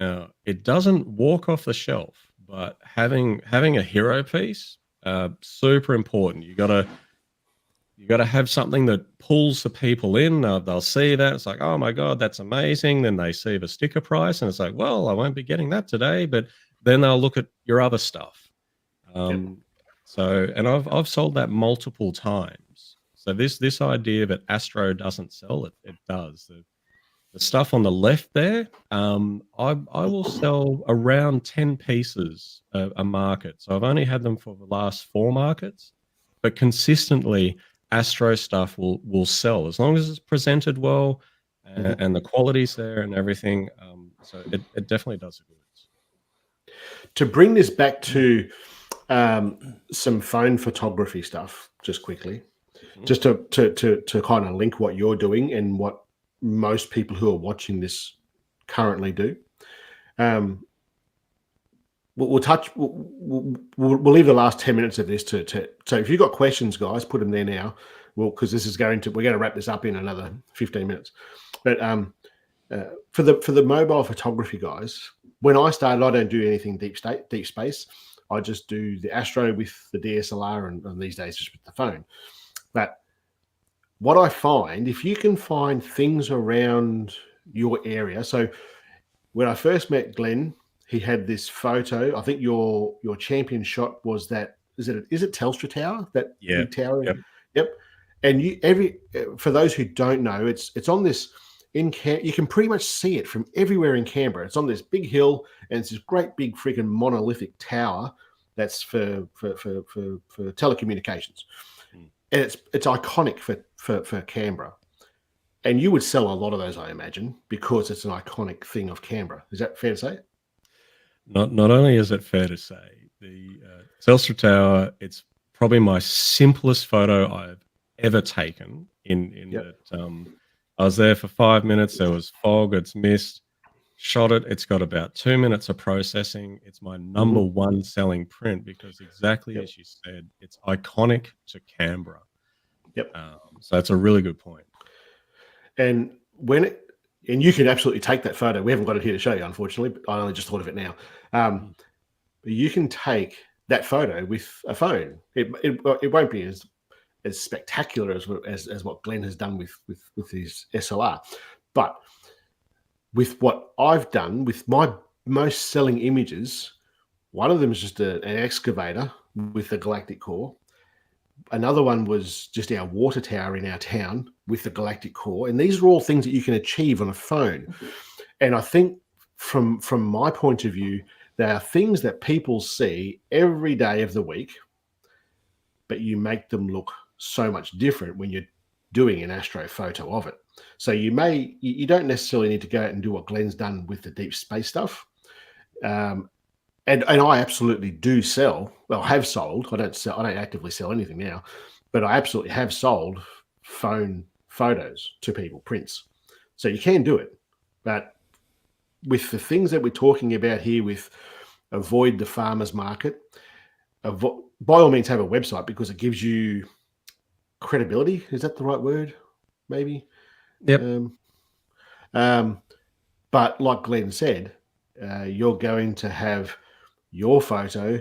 Now, it doesn't walk off the shelf, but having a hero piece, super important. You gotta have something that pulls the people in. They'll see that, it's like, oh my god, that's amazing. Then they see the sticker price, and it's like, well, I won't be getting that today. But then they'll look at your other stuff. So, and I've sold that multiple times. So this idea that astro doesn't sell, it does. The stuff on the left there, I will sell around 10 pieces a market. So I've only had them for the last 4 markets, but consistently astro stuff will sell as long as it's presented well and the quality's there and everything. So it definitely does the goods. To bring this back to some phone photography stuff, just quickly, just to kind of link what you're doing and what most people who are watching this currently do. We'll leave the last 10 minutes of this to so if you've got questions, guys, put them there now. Well, because we're going to wrap this up in another 15 minutes. But for the mobile photography guys, when I started, I don't do anything deep space. I just do the astro with the DSLR and these days just with the phone. But what I find, if you can find things around your area. So when I first met Glenn, he had this photo. I think your champion shot was that. Is it Telstra Tower? That big tower. Yep. And for those who don't know, it's on this you can pretty much see it from everywhere in Canberra. It's on this big hill, and it's this great big freaking monolithic tower that's for telecommunications, and it's iconic for Canberra. And you would sell a lot of those, I imagine, because it's an iconic thing of Canberra. Is that fair to say? Not only is it fair to say, the Telstra Tower, it's probably my simplest photo I've ever taken. That I was there for 5 minutes. There was fog. It's mist. Shot it. It's got about 2 minutes of processing. It's my number one selling print because exactly as you said, it's iconic to Canberra. Yep. So that's a really good point. And you can absolutely take that photo. We haven't got it here to show you, unfortunately, but I only just thought of it now. But you can take that photo with a phone. It won't be as spectacular as what Glenn has done with his SLR, but with what I've done with my most selling images, one of them is just an excavator with a galactic core. Another one was just our water tower in our town with the galactic core. And these are all things that you can achieve on a phone. And I think from my point of view, they are things that people see every day of the week, but you make them look so much different when you're doing an astro photo of it. So you don't necessarily need to go out and do what Glenn's done with the deep space stuff. And I absolutely do sell. Well, have sold. I don't actively sell anything now, but I absolutely have sold phone photos to people, prints. So you can do it, but with the things that we're talking about here, with avoid the farmers market, by all means have a website because it gives you credibility. Is that the right word? Maybe. Yep. But like Glenn said, you're going to have your photo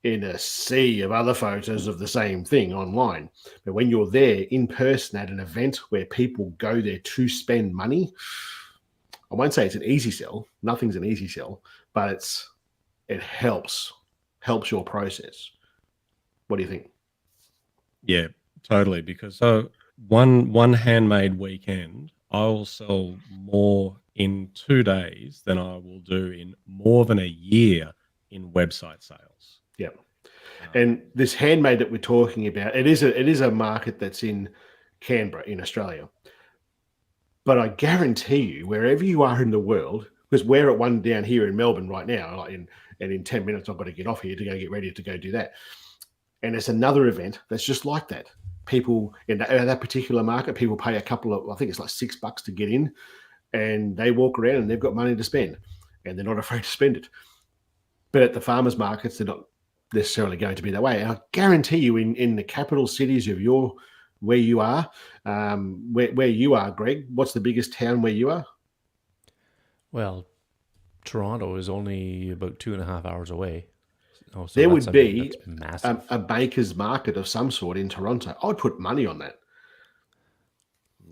in a sea of other photos of the same thing online. But when you're there in person at an event where people go there to spend money, I won't say it's an easy sell. Nothing's an easy sell, but it helps your process. What do you think? Yeah, totally. Because one handmade weekend, I will sell more in 2 days than I will do in more than a year in website sales. Yeah. And this handmade that we're talking about, it is a market that's in Canberra in Australia. But I guarantee you, wherever you are in the world, because we're at one down here in Melbourne right now, and in 10 minutes I've got to get off here to go get ready to go do that. And it's another event that's just like that. People in that particular market, people pay I think it's like $6 to get in, and they walk around and they've got money to spend, and they're not afraid to spend it. But at the farmers markets, they're not necessarily going to be that way. And I guarantee you, in the capital cities of where you are, where you are, Greg, what's the biggest town where you are? Well, Toronto is only about 2.5 hours away. So there would be massive. A baker's market of some sort in Toronto. I'd put money on that.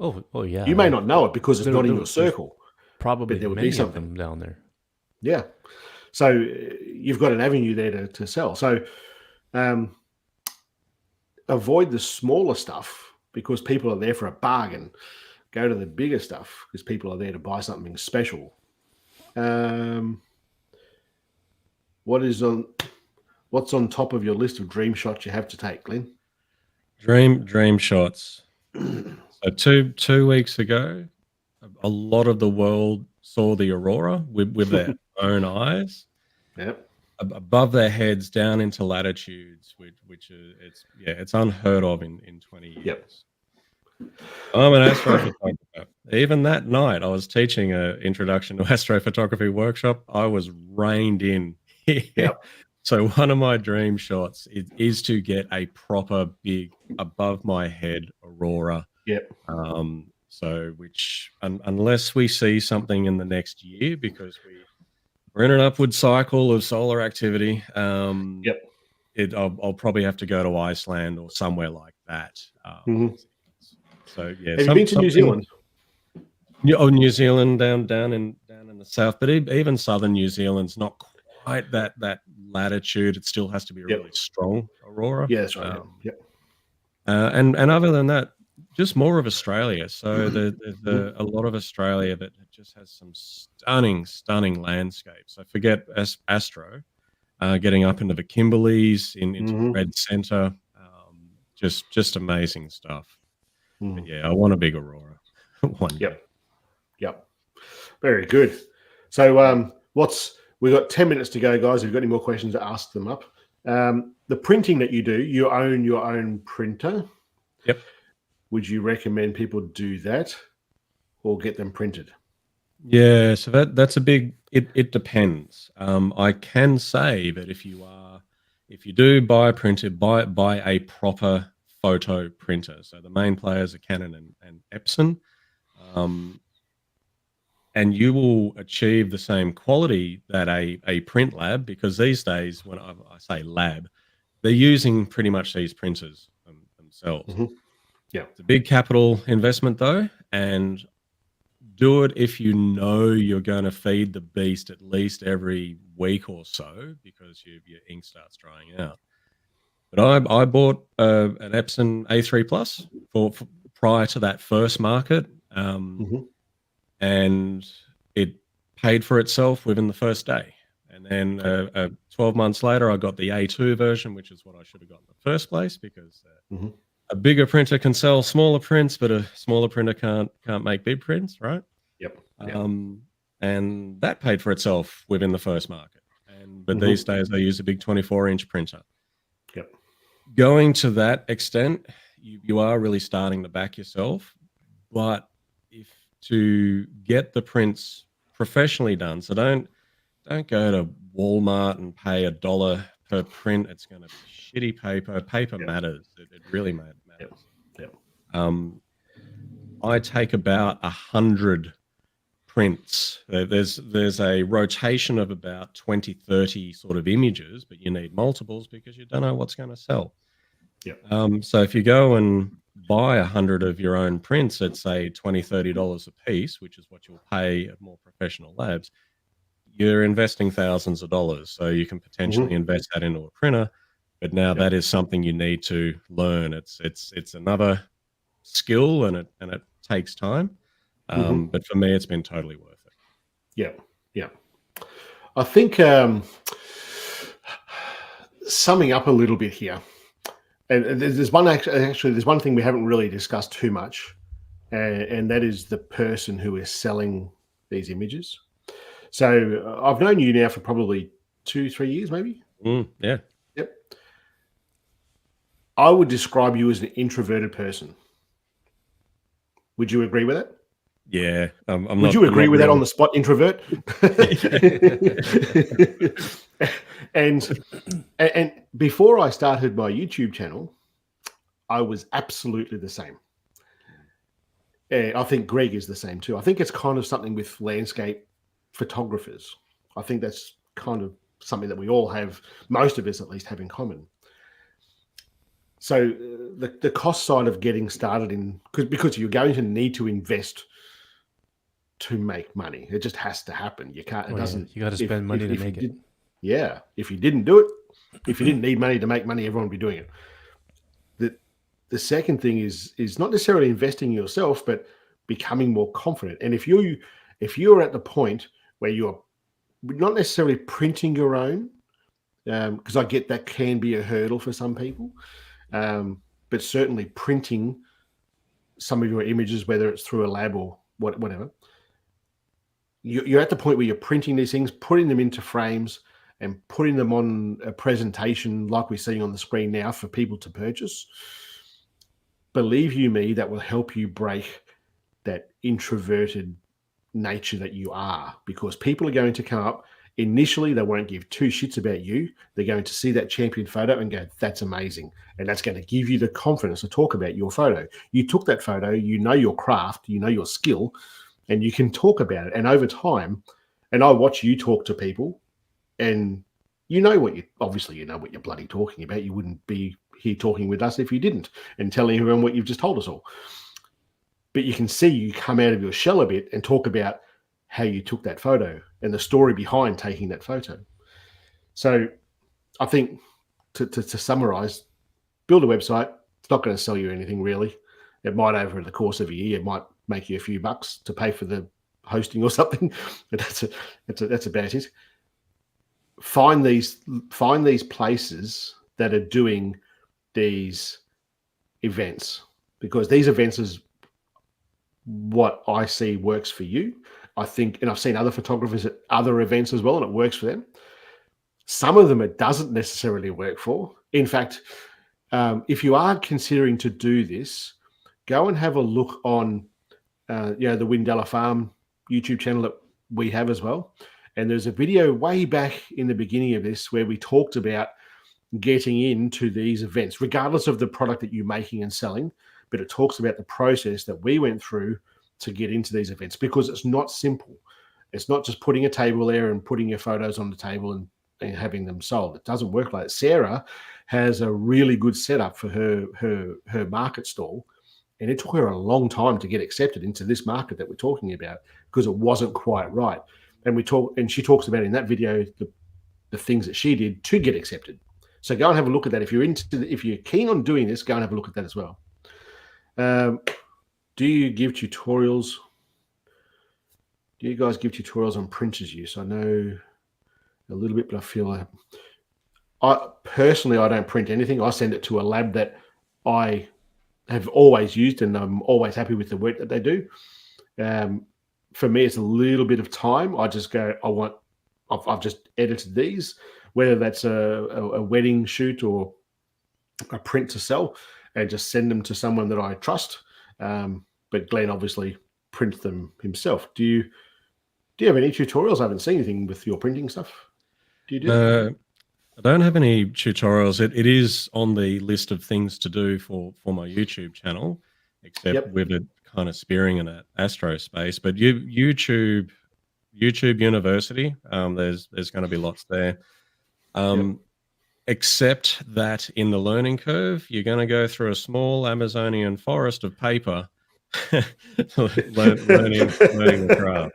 Oh yeah. You may not know it because it's not in your circle. Probably but there would many be something of them down there. Yeah. So you've got an avenue there to sell. So avoid the smaller stuff because people are there for a bargain. Go to the bigger stuff because people are there to buy something special. What's on top of your list of dream shots you have to take, Glenn? Dream shots. So two weeks ago, a lot of the world saw the aurora with their own eyes. Yep. Above their heads, down into latitudes, which is it's unheard of in 20 years. Yep. I'm an astrophotographer. Even that night, I was teaching an introduction to astrophotography workshop. I was reined in. Yep. So one of my dream shots is to get a proper big above my head aurora. Yep. So which unless we see something in the next year, because we're in an upward cycle of solar activity. Yep. I'll probably have to go to Iceland or somewhere like that. So yeah. Have you been to New Zealand? New Zealand down in the south, but even southern New Zealand's not quite that latitude. It still has to be a really strong aurora. Yeah, that's right. Yep. And other than that, just more of Australia. So there's a lot of Australia that just has some stunning landscapes. So forget Astro, getting up into the Kimberleys, into the Red Centre, just amazing stuff. But yeah, I want a big aurora one day. Yep. Very good. So we've got 10 minutes to go, guys. If you've got any more questions, ask them up. The printing that you do, you own your own printer. Yep. Would you recommend people do that or get them printed? Yeah, so that's a big. It depends. I can say that if you do buy a printer, buy a proper photo printer. So the main players are Canon and Epson, and you will achieve the same quality that a print lab, because these days, when I say lab, they're using pretty much these printers themselves. Yeah, it's a big capital investment though, and do it if you know you're going to feed the beast at least every week or so, because your ink starts drying out. But I bought an Epson A3 Plus for prior to that first market, and it paid for itself within the first day. And then 12 months later, I got the A2 version, which is what I should have got in the first place, because a bigger printer can sell smaller prints, but a smaller printer can't make big prints, right? Yep. And that paid for itself within the first market. But these days, I use a big 24-inch printer. Yep. Going to that extent, you are really starting to back yourself. But if to get the prints professionally done, so don't go to Walmart and pay $1 per print. It's going to be shitty paper. Paper matters. It really matters. Yep. I take about 100 prints. There's a rotation of about 20, 30 sort of images, but you need multiples because you don't know what's going to sell. Yep. So if you go and buy 100 of your own prints at, say, $20, $30 a piece, which is what you'll pay at more professional labs, you're investing thousands of dollars. So you can potentially invest that into a printer. But now that is something you need to learn. It's another skill, and it takes time. But for me, it's been totally worth it. Yeah. I think summing up a little bit here, and there's one thing we haven't really discussed too much, and that is the person who is selling these images. So I've known you now for probably 2-3 years, maybe. Yeah. Yep. I would describe you as an introverted person. Would you agree with that? Yeah. Would you agree with that on the spot, introvert? And before I started my YouTube channel, I was absolutely the same. I think Greg is the same too. I think it's kind of something with landscape photographers. I think that's kind of something that we all have, most of us at least, have in common. So the cost side of getting started because you're going to need to invest to make money. It just has to happen. You can't. It doesn't. You got to spend money to make it. Yeah. If you didn't do it, if you didn't need money to make money, everyone would be doing it. The second thing is not necessarily investing in yourself, but becoming more confident. And if you're at the point where you're not necessarily printing your own, because I get that can be a hurdle for some people, but certainly printing some of your images, whether it's through a lab or whatever, you're at the point where you're printing these things, putting them into frames, and putting them on a presentation like we're seeing on the screen now for people to purchase. Believe you me, that will help you break that introverted nature that you are, because people are going to come up. Initially, they won't give two shits about you. They're going to see that champion photo and go, that's amazing. And that's going to give you the confidence to talk about your photo. You took that photo, you know your craft, you know your skill, and you can talk about it. And over time, and I watch you talk to people, and you know what you're bloody talking about. You wouldn't be here talking with us if you didn't, and telling everyone what you've just told us all. But you can see you come out of your shell a bit and talk about how you took that photo and the story behind taking that photo. So I think to summarize, build a website. It's not going to sell you anything really. It might, over the course of a year, it might make you a few bucks to pay for the hosting or something. But that's about it. Find these places that are doing these events, because these events is what I see works for you. I think, and I've seen other photographers at other events as well, and it works for them. Some of them it doesn't necessarily work for. In fact, if you are considering to do this, go and have a look on the Windella Farm YouTube channel that we have as well. And there's a video way back in the beginning of this where we talked about getting into these events, regardless of the product that you're making and selling. But it talks about the process that we went through to get into these events, because it's not simple. It's not just putting a table there and putting your photos on the table and having them sold. It doesn't work like that. Sarah has a really good setup for her market stall, and it took her a long time to get accepted into this market that we're talking about, because it wasn't quite right. And she talks about in that video the things that she did to get accepted. So go and have a look at that. If you're keen on doing this, go and have a look at that as well. Do you give tutorials? Do you guys give tutorials on printers use? I know a little bit, but I feel I don't print anything. I send it to a lab that I have always used, and I'm always happy with the work that they do. For me, it's a little bit of time. I just go, I've just edited these, whether that's a wedding shoot or a print to sell, and just send them to someone that I trust. But Glenn obviously prints them himself. Do you have any tutorials? I haven't seen anything with your printing stuff. Do you do? I don't have any tutorials. It is on the list of things to do for my YouTube channel, except with it kind of spearing in that astro space. But YouTube University, there's going to be lots there. Except that in the learning curve, you're going to go through a small Amazonian forest of paper, learning the craft.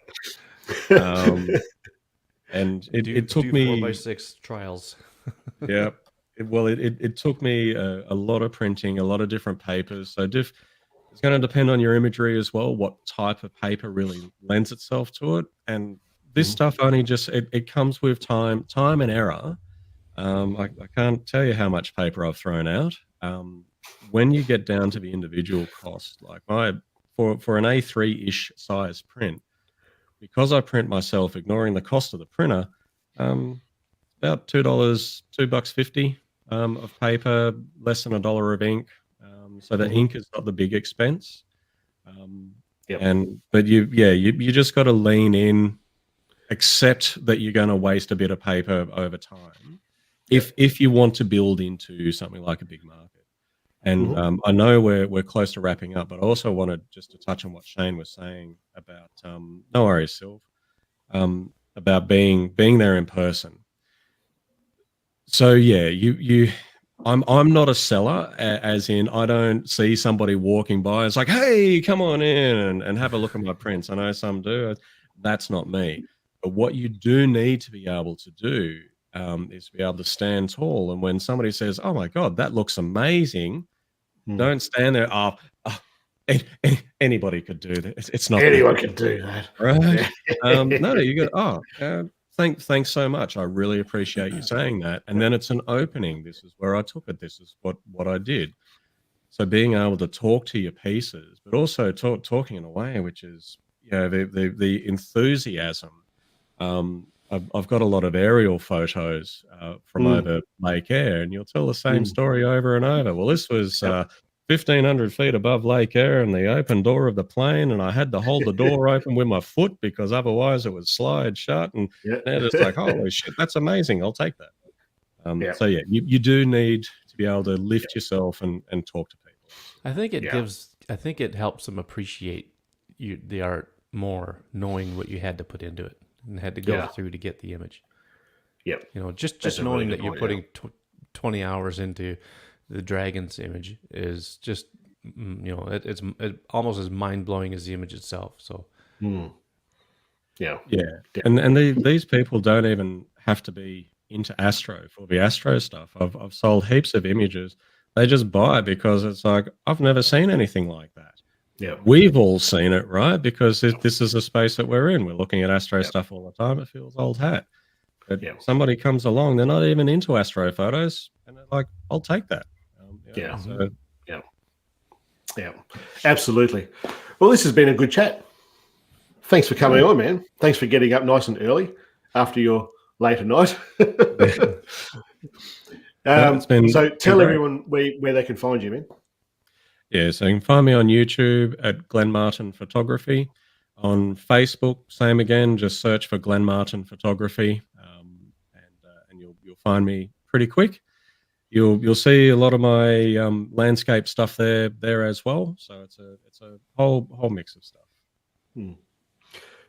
And it took me 4x6 trials. Yeah. It took me a lot of printing, a lot of different papers. So it's going to depend on your imagery as well, what type of paper really lends itself to it. And this stuff only just, it comes with time and error. I can't tell you how much paper I've thrown out. When you get down to the individual cost, like for an A3-ish size print, because I print myself, ignoring the cost of the printer, about $2.50 of paper, less than $1 of ink. So the ink is not the big expense. But you just got to lean in, accept that you're going to waste a bit of paper over time, if you want to build into something like a big market. And I know we're close to wrapping up, but I also wanted just to touch on what Shane was saying about no worries, Sylv, about being there in person. So I'm not a seller, as in I don't see somebody walking by. It's like, hey, come on in and have a look at my prints. I know some do. That's not me. But what you do need to be able to do is to be able to stand tall. And when somebody says, oh my God, that looks amazing, don't stand there. Anybody could do that. It's not anyone could do that, right? No, you go, thanks so much. I really appreciate you saying that. And then it's an opening. This is where I took it. This is what I did. So being able to talk to your pieces, but also talking in a way which is, the enthusiasm. I've got a lot of aerial photos from over Lake Eyre, and you'll tell the same story over and over. Well, this was 1,500 feet above Lake Eyre and the open door of the plane, and I had to hold the door open with my foot because otherwise it would slide shut. And they're just like, holy shit, that's amazing. I'll take that. So you do need to be able to lift yourself and talk to people. I think it helps them appreciate the art more, knowing what you had to put into it and had to go through to get the image. Just knowing that you're putting 20 hours into the dragon's image is just, it's almost as mind-blowing as the image itself. So and these people don't even have to be into astro for the astro stuff. I've sold heaps of images. they just buy because it's like, I've never seen anything like that. Yeah. We've all seen it, right? Because this is a space that we're in. We're looking at astro stuff all the time. It feels old hat. But somebody comes along, they're not even into astro photos, and they're like, I'll take that. So, yeah, absolutely. Well, this has been a good chat. Thanks for coming on, man. Thanks for getting up nice and early after your later night. So tell everyone where they can find you, man. Yeah, so you can find me on YouTube at Glenn Martin Photography. On Facebook, same again, just search for Glenn Martin Photography, and you'll find me pretty quick. You'll see a lot of my landscape stuff there as well. So it's a whole mix of stuff.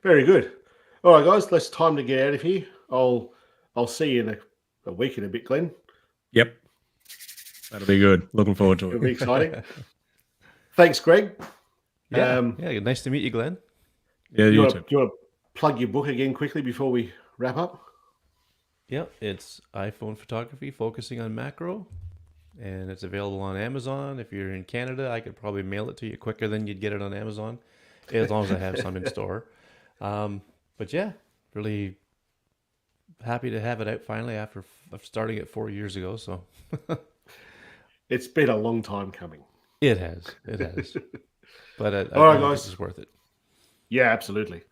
Very good. All right, guys, let's time to get out of here. I'll see you in a week and a bit, Glenn. Yep, that'll be good. Looking forward to it. It'll be exciting. Thanks, Greg. Yeah, nice to meet you, Glenn. Yeah, you want to plug your book again quickly before we wrap up? Yeah, it's iPhone photography focusing on macro, and it's available on Amazon. If you're in Canada, I could probably mail it to you quicker than you'd get it on Amazon, as long as I have some in store. But yeah, really happy to have it out finally after starting it 4 years ago. So it's been a long time coming. It has. But all right, guys, it's worth it. Yeah, absolutely.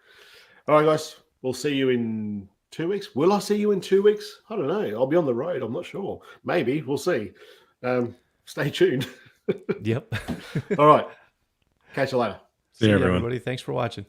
All right, guys, we'll see you in 2 weeks. Will I see you in 2 weeks? I don't know. I'll be on the road. I'm not sure. Maybe. We'll see. Stay tuned. Yep. All right. Catch you later. See you, everybody. Thanks for watching.